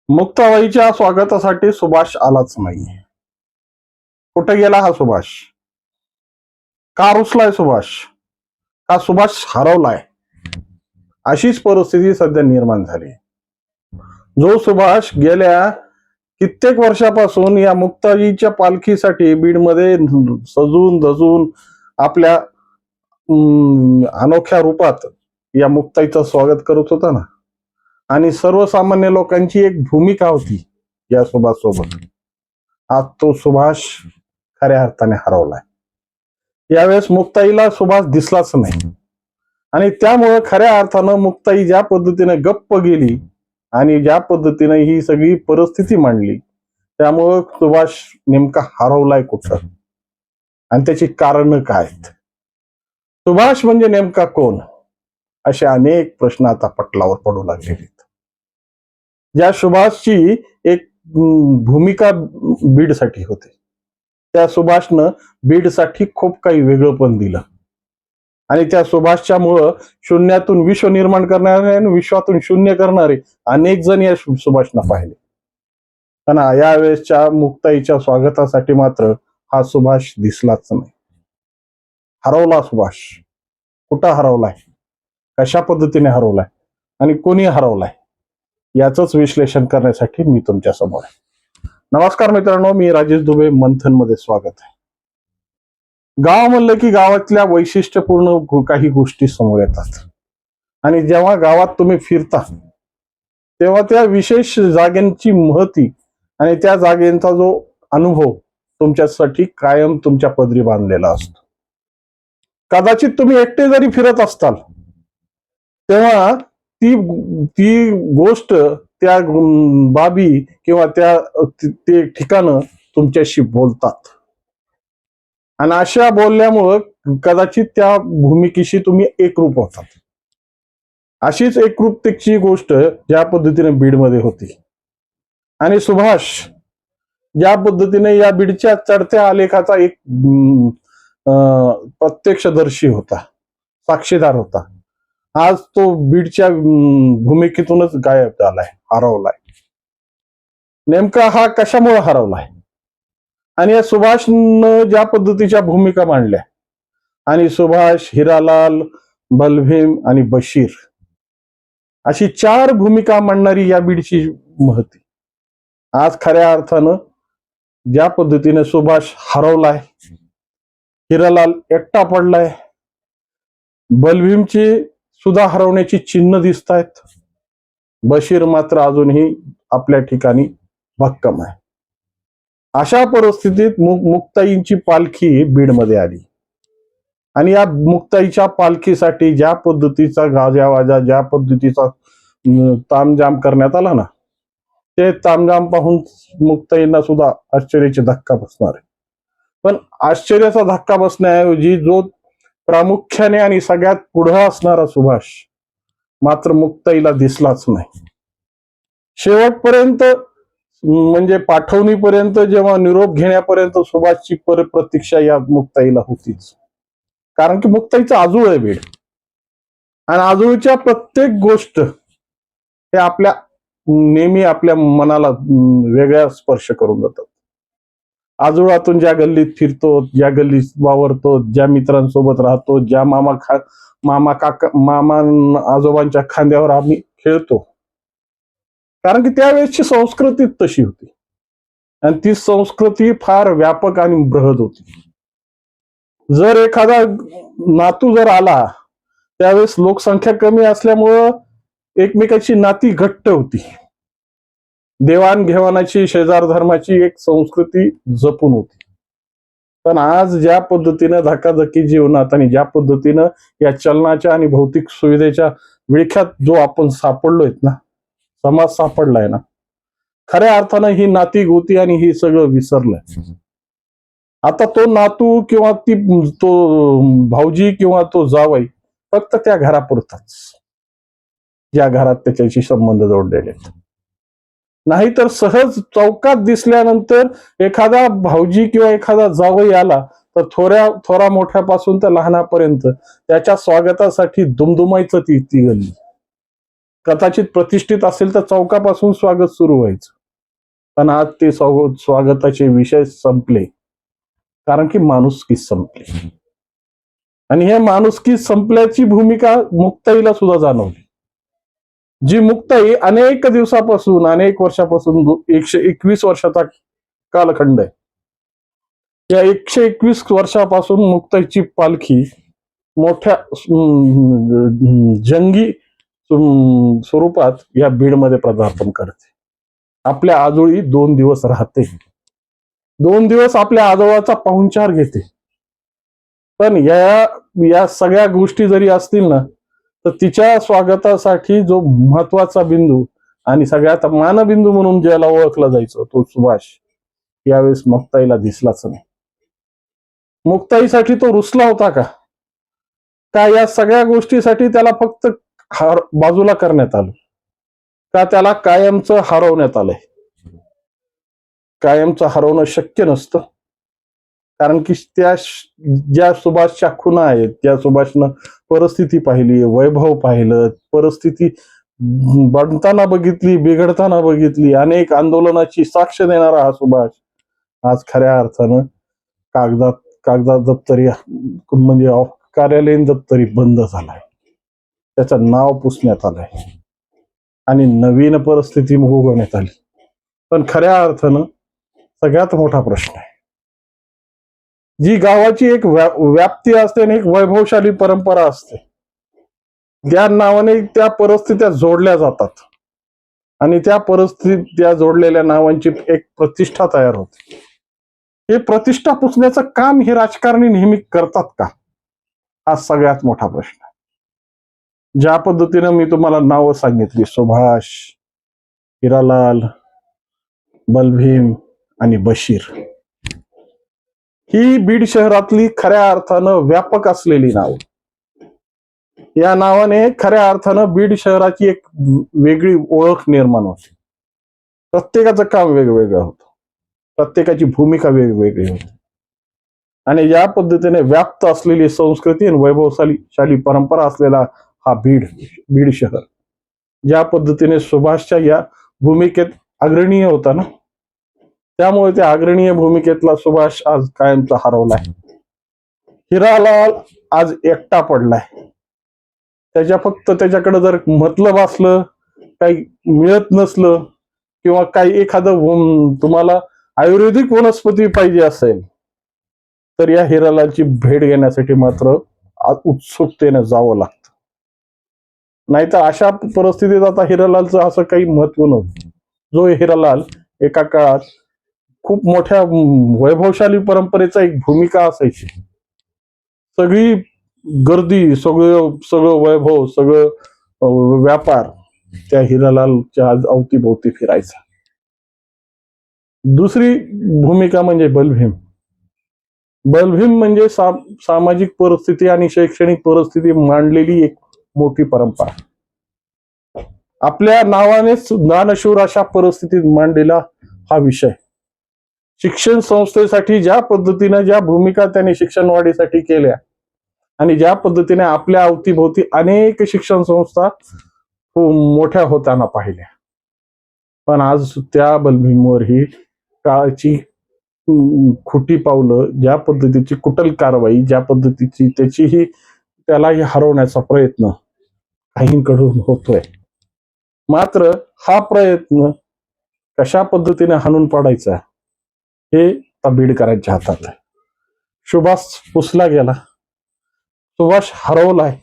मुक्ताबाईच्या स्वागतासाठी सुभाष आलाच नाही. कुठे गेला हा सुभाष? का रुसलाय सुभाष? का सुभाष हरवलाय? अशीच परिस्थिती सध्या निर्माण झाली. जो सुभाष गेल्या कित्येक वर्षापासून या मुक्ताईच्या पालखीसाठी बीडमध्ये सजून धजून आपल्या अनोख्या रूपात या मुक्ताईचं स्वागत करत होता ना, आणि सर्वसामान्य लोकांची एक भूमिका होती या सुभाष सोबत, आज तो सुभाष खऱ्या अर्थाने हरवलाय. यावेळेस मुक्ताईला सुभाष दिसलाच नाही आणि त्यामुळे खऱ्या अर्थानं मुक्ताई ज्या पद्धतीने गप्प गेली आणि ज्या पद्धतीने ही सगळी परिस्थिती मांडली, त्यामुळं सुभाष नेमका हरवलाय कुठं आणि त्याची कारण काय आहेत? सुभाष म्हणजे नेमका कोण? असे अनेक प्रश्न आता पटलावर पडू लागलेले आहेत. ज्या सुभाषची एक भूमिका बीडसाठी होती, त्या सुभाषनं बीडसाठी खूप काही वेगळं पण दिलं आणि त्या सुभाषच्या मुळे शून्यातून विश्व निर्माण करणारे आणि विश्वातून शून्य करणारे अनेक जण या सुभाषना पाहिले. पण यावेळेसच्या मुक्ताईच्या स्वागतासाठी मात्र हा सुभाष दिसलाच नाही. हरवला सुभाष. कुठं हरवलाय? कशा पद्धतीने हरवलाय आणि कोणी हरवलाय? याच विश्लेषण करण्यासाठी मी तुमच्या समोर आहे. नमस्कार मित्रांनो, मी राजेश दुबे. मंथन मध्ये स्वागत आहे. गाव म्हणलं की गावातल्या वैशिष्ट्यपूर्ण काही गोष्टी समोर येतात आणि जेव्हा गावात तुम्ही फिरता तेव्हा त्या विशेष जागांची महती आणि त्या जागेचा जो अनुभव तुमच्यासाठी कायम तुमच्या पदरी बांधलेला असतो. कदाचित तुम्ही एकटे जरी फिरत असताल तेव्हा ती गोष्ट, त्या बाबी किंवा ते ठिकाणं तुमच्याशी बोलतात आणि अशा बोलल्यामुळं कदाचित त्या भूमिकेशी तुम्ही एकरूप होतात. अशीच एकरूपतेची गोष्ट ज्या पद्धतीने बीडमध्ये होती आणि सुभाष ज्या पद्धतीने या बीडच्या चढत्या आलेखाचा एक प्रत्यक्षदर्शी होता, साक्षीदार होता, आज तो बीडच्या भूमिकेतूनच गायब झालाय, हरवलाय. नेमका हा कशामुळे हरवलाय आणि या सुभाषनं ज्या पद्धतीच्या भूमिका मांडल्या, आणि सुभाष, हिरालाल, बलभीम आणि बशीर अशी 4 भूमिका मांडणारी या बीडची महती आज खऱ्या अर्थानं ज्या पद्धतीने सुभाष हरवलाय, हिरालाल एकटा पडलाय, बलभीमची सुद्धा हरवण्याची चिन्ह दिसत आहेत, बशीर मात्र अजूनही आपल्या ठिकाणी भक्कम आहे. अशा परिस्थितीत मुक्ताईंची पालखी बीडमध्ये आली आणि या मुक्ताईच्या पालखीसाठी ज्या पद्धतीचा गाजावाजा, ज्या पद्धतीचा तामझाम करण्यात आला ना, ते तामझाम पाहून मुक्ताईंना सुद्धा आश्चर्याचा धक्का बसणार आहे. पण आश्चर्याचा धक्का बसण्याऐवजी जो प्रामुख्याने आणि सगळ्यात पुढे असणारा सुभाष मात्र मुक्ताईला दिसलाच नाही. शेवटपर्यंत म्हणजे पाठवणीपर्यंत, जेव्हा निरोप घेण्यापर्यंत सुभाषची प्रतीक्षा या मुक्ताईला होतीच. कारण की मुक्ताईचं आजूळ आहे बीड आणि आजूळच्या प्रत्येक गोष्ट हे नेहमी आपल्या मनाला वेगळा स्पर्श करून जातात. आजोळातून ज्या गल्लीत फिरतो, ज्या गल्लीत वावरतो, ज्या मित्रांसोबत राहतो, ज्या मामा आजोबांच्या खांद्यावर आम्ही खेळतो, कारण की त्यावेळेसची संस्कृती तशी होती आणि ती संस्कृती फार व्यापक आणि बृहद होती. जर एखादा नातू जर आला त्यावेळेस लोकसंख्या कमी असल्यामुळं एकमेकाची नाती घट्ट होती, देवाणघेवाणाची, शेजार धर्माची एक संस्कृती जपून होती. पण आज ज्या पद्धतीनं धकाधकी जीवनात आणि ज्या पद्धतीनं या चलनाच्या आणि भौतिक सुविधेच्या विळख्यात जो आपण सापडलोय ना, समाज सापडलाय ना, खऱ्या अर्थानं ही नाती गोती आणि ही सगळं विसरलंय. आता तो नातू किंवा तो भाऊजी किंवा तो जावई फक्त त्या घरापुरताच, ज्या घरात त्याच्याशी संबंध जोडलेले आहेत. नाहीतर सहज चौकात दिसल्यानंतर एखादा भाऊजी किंवा एखादा जावई आला तर थोरा मोठ्यापासून तर लहानापर्यंत त्याच्या स्वागतासाठी दुमदुमायचं ती गल्ली. कदाचित प्रतिष्ठित असेल तर चौकापासून स्वागत सुरू व्हायचं, पण आज ते स्वागताचे विषय संपले, कारण की माणुसकी संपली. आणि हे माणुसकी संपल्याची भूमिका मुक्ताईला सुद्धा जाणवली. जी मुक्ताई अनेक दिवसापासून, अनेक वर्षापासून, 121 वर्षाचा कालखंड आहे, या 121 वर्षापासून मुक्ताईची पालखी मोठ्या जंगी स्वरूपात या बीडमध्ये पदार्पण करते. आपल्या आजोळी 2 दिवस राहते, 2 दिवस आपल्या आजोळाचा पाहुणचार घेते. पण या सगळ्या गोष्टी जरी असतील ना, तर तिच्या स्वागतासाठी जो महत्वाचा बिंदू आणि सगळ्यात मानबिंदू म्हणून ज्याला ओळखला जायचं, तो सुभाष यावेळेस मुक्ताईला दिसलाच नाही. मुक्ताईसाठी तो रुसला होता का? या सगळ्या गोष्टीसाठी त्याला फक्त बाजूला करण्यात आलं का? त्याला कायमचं हरवण्यात आलंय. कायमचं हरवणं शक्य नसतं, कारण की ज्या सुभाषच्या खुणा आहेत, त्या सुभाषनं परिस्थिती पाहिली, वैभव पाहिलं, परिस्थिती बनताना बघितली, बिघडताना बघितली, अनेक आंदोलनाची साक्ष देणारा हा सुभाष आज खऱ्या अर्थानं कागदात दप्तरी म्हणजे कार्यालयीन दप्तरी बंद झालाय. त्याचं नाव पुसण्यात आलंय आणि नवीन परिस्थिती उगवण्यात आली. पण खऱ्या अर्थानं सगळ्यात मोठा प्रश्न आहे, जी गावाची एक व्याप्ती असते आणि एक वैभवशाली परंपरा असते, त्या नावाने त्या परिस्थित्या जोडल्या जातात आणि त्या जोडलेल्या नावांची एक प्रतिष्ठा तयार होते. हे प्रतिष्ठा पुसण्याचं काम हे राजकारणी नेहमी करतात का? हा सगळ्यात मोठा प्रश्न आहे. ज्या पद्धतीनं मी तुम्हाला नावं सांगितली, सुभाष, हिरालाल, बलभीम आणि बशीर, ही बीड शहरातली खऱ्या अर्थानं व्यापक असलेली नाव. या नावाने खऱ्या अर्थानं बीड शहराची एक वेगळी ओळख निर्माण होते. प्रत्येकाचं काम वेगवेगळं होतं, प्रत्येकाची भूमिका वेगवेगळी होती आणि या पद्धतीने व्याप्त असलेली संस्कृती आणि वैभवशाली परंपरा असलेला हा बीड शहर ज्या पद्धतीने सुभाषच्या या भूमिकेत अग्रणीय होता ना, त्यामुळे त्या अग्रणीय भूमिकेतला सुभाष आज कायमचा हरवलाय. हिरालाल आज एकटा पडलाय. त्याच्याकडे जर मतलब असलं, काही मिळत नसलं, किंवा काही एखादं तुम्हाला आयुर्वेदिक वनस्पती पाहिजे असेल, तर या हिरालालची भेट घेण्यासाठी मात्र उत्सुकतेने जावं लागतं. नाहीतर अशा परिस्थितीत आता हिरालालचं असं काही महत्व नव्हतं. जो हिरालाल एका काळात खूप मोठ्या वैभवशाली परंपरेचा एक भूमिका असायची. सगळी गर्दी, सगळं वैभव, सगळं व्यापार त्या हिरालालच्या अवतीभोवती फिरायचा. दुसरी भूमिका म्हणजे बलभीम म्हणजे सामाजिक परिस्थिती आणि शैक्षणिक परिस्थिती मांडलेली एक मोठी परंपरा. आपल्या नावानेच दानशूर अशा परिस्थितीत मांडलेला हा विषय. शिक्षण संस्थेसाठी ज्या पद्धतीने ज्या भूमिका त्यांनी शिक्षण वाढीसाठी केल्या आणि ज्या पद्धतीने आपल्या अवतीभोवती अनेक शिक्षण संस्था मोठ्या होताना पाहिल्या, पण आज त्या बलभीमवर ही काळाची खोटी पावलं, ज्या पद्धतीची कुटल कारवाई, ज्या पद्धतीची त्यालाही हरवण्याचा प्रयत्न काहींकडून होतोय. मात्र हा प्रयत्न कशा पद्धतीने हाणून पाडायचा हे बीडकरांच्या हातात आहे. सुभाष पुसला गेला, सुभाष हरवलाय,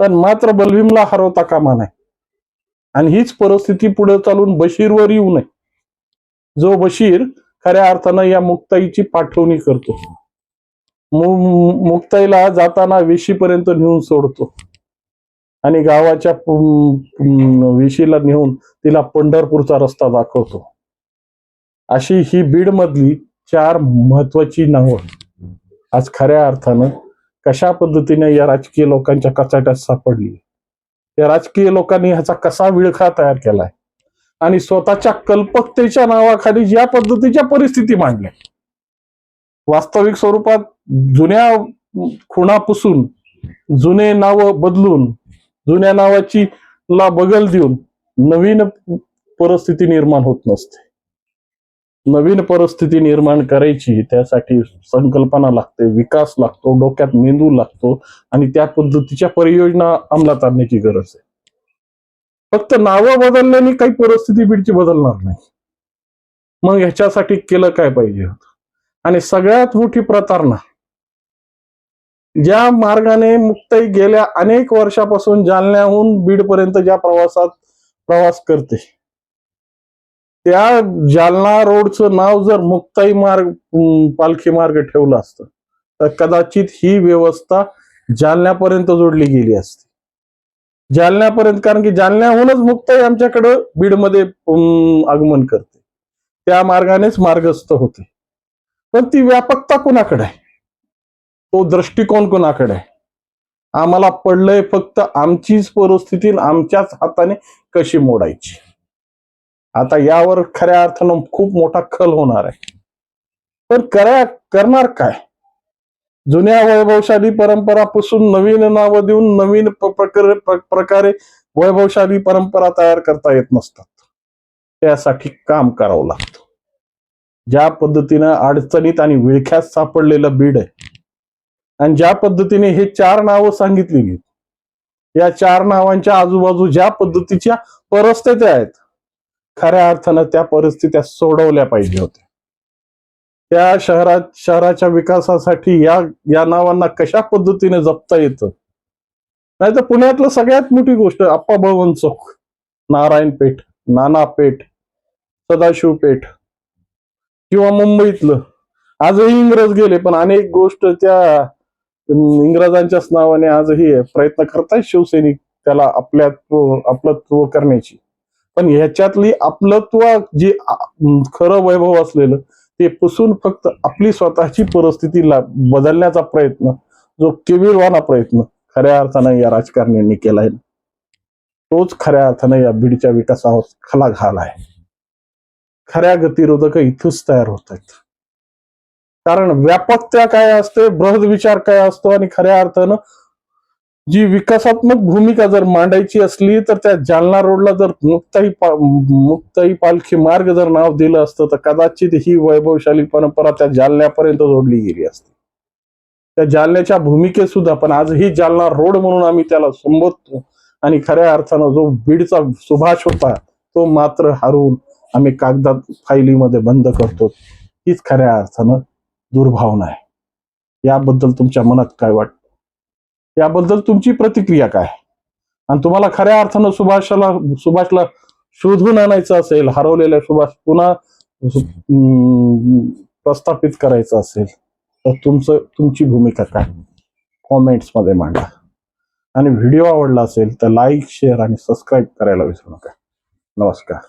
पण मात्र बलभीमला हरवता कामा नये. आणि हीच परिस्थिती पुढे चालून बशीरवर येऊ नये. जो बशीर खऱ्या अर्थानं या मुक्ताईची पाठवणी करतो, मुक्ताईला जाताना वेशीपर्यंत नेऊन सोडतो आणि गावाच्या वेशीला नेऊन तिला पंढरपूरचा रस्ता दाखवतो. अशी ही बीड मधली 4 महत्वाची नावं आज खऱ्या अर्थानं कशा पद्धतीने या राजकीय लोकांच्या कचाट्यात सापडली. या राजकीय लोकांनी ह्याचा कसा विळखा तयार केलाय आणि स्वतःच्या कल्पकतेच्या नावाखाली ज्या पद्धतीच्या परिस्थिती मांडल्या, वास्तविक स्वरूपात जुन्या खुणा पुसून, जुने नाव बदलून, जुन्या नावाची ला बगल देऊन नवीन परिस्थिती निर्माण होत नसते. नवीन परिस्थिती निर्माण करायची त्यासाठी संकल्पना लागते, विकास लागतो, डोक्यात मेंदू लागतो आणि त्या पद्धतीच्या परियोजना अंमलात आणण्याची गरज आहे. फक्त नावं बदलल्याने काही परिस्थिती बीडची बदलणार नाही. मग ह्याच्यासाठी केलं काय पाहिजे होतं? आणि सगळ्यात मोठी प्रतारणा, ज्या मार्गाने मुक्ताई गेल्या अनेक वर्षापासून जालन्याहून बीडपर्यंत ज्या प्रवास करते, त्या जालना रोडचं नाव जर मुक्ताई मार्ग पालखी मार्ग ठेवलं असतं तर कदाचित ही व्यवस्था जालन्यापर्यंत जोडली गेली असती. जालन्यापर्यंत, कारण की जालन्याहूनच मुक्ताई आमच्याकडे बीडमध्ये आगमन करते, त्या मार्गानेच मार्गस्थ होते. पण ती व्यापकता कोणाकडे आहे? तो दृष्टिकोन कोणाकडे आहे? आम्हाला पडलंय फक्त आमचीच परिस्थिती आमच्याच हाताने कशी मोडायची. आता यावर खऱ्या अर्थानं खूप मोठा खल होणार आहे. पण करणार काय? जुन्या वैभवशाली परंपरापासून नवीन नावं देऊन नवीन प्रकारे वैभवशाली परंपरा तयार करता येत नसतात. त्यासाठी काम करावं लागतं. ज्या पद्धतीनं अडचणीत आणि विळख्यात सापडलेलं बीड आहे आणि ज्या पद्धतीने हे 4 नावं सांगितली गेली, या 4 नावांच्या आजूबाजू ज्या पद्धतीच्या परिस्थित्या आहेत, खऱ्या अर्थानं त्या परिस्थित्या सोडवल्या पाहिजे होत्या. त्या शहराच्या विकासासाठी या नावांना कशा पद्धतीने जपता येतं. नाही तर पुण्यातलं सगळ्यात मोठी गोष्ट आप्पा बळवंत चौक, नारायण पेठ, नाना पेठ, सदाशिव पेठ किंवा मुंबईतलं, आजही इंग्रज गेले पण अनेक गोष्ट त्या इंग्रजांच्याच नावाने आजही प्रयत्न करतायत शिवसैनिक त्याला आपलत्व करण्याची. पण ह्याच्यातली आपलत्व जी खरं वैभव असलेलं ते पुसून फक्त आपली स्वतःची परिस्थिती बदलण्याचा प्रयत्न, जो केविलवाना प्रयत्न खऱ्या अर्थानं या राजकारण्यांनी केलाय, तोच खऱ्या अर्थानं या बीडच्या विकासावर खला घालाय. खऱ्या गतिरोधक इथंच तयार होत आहेत. कारण व्यापकता काय असते, बृहद विचार काय असतो आणि खऱ्या अर्थानं जी विकासात्मक भूमिका जर मांडायची असली तर त्या जालना रोडला जर मुक्ताई पालखी मार्ग जर नाव दिलं असतं तर कदाचित ही वैभवशाली परंपरा त्या जालन्यापर्यंत जोडली गेली असती. त्या जालन्याच्या भूमिकेत सुद्धा, पण आजही जालना रोड म्हणून आम्ही त्याला संबोधतो आणि खऱ्या अर्थानं जो बीडचा सुभाष होता तो मात्र हरवून आम्ही कागदात फायलीमध्ये बंद करतो. हीच खऱ्या अर्थानं दुर्भावना आहे. याबद्दल तुमच्या मनात काय वाटतं? याबद्दल तुमची प्रतिक्रिया काय? आणि तुम्हाला खऱ्या अर्थानं सुभाषला शोधून आणायचं असेल, हरवलेल्या सुभाष पुन्हा प्रस्थापित करायचं असेल तर तुमची भूमिका काय? कॉमेंट्स मध्ये मांडा. आणि व्हिडिओ आवडला असेल तर लाईक, शेअर आणि सबस्क्राईब करायला विसरू नका. नमस्कार.